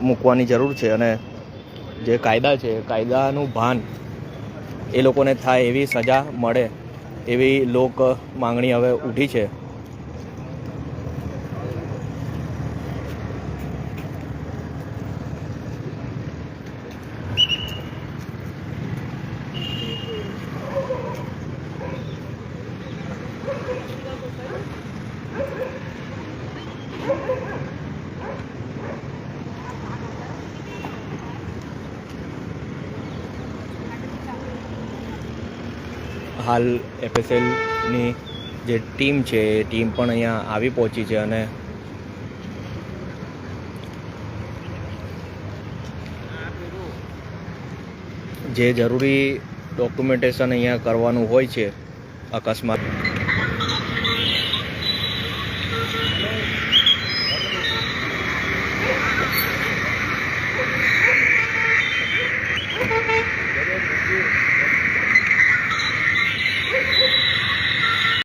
મૂકવાની જરૂર છે અને જે કાયદા છે કાયદાનું ભાન એ લોકોને થાય એવી સજા મળે એવી લોક માંગણી હવે ઉઠી છે। હાલ FSLની જે ટીમ છે એ ટીમ પણ અહીંયા આવી પહોંચી છે અને જે જરૂરી ડોક્યુમેન્ટેશન અહીંયા કરવાનું હોય છે અકસ્માત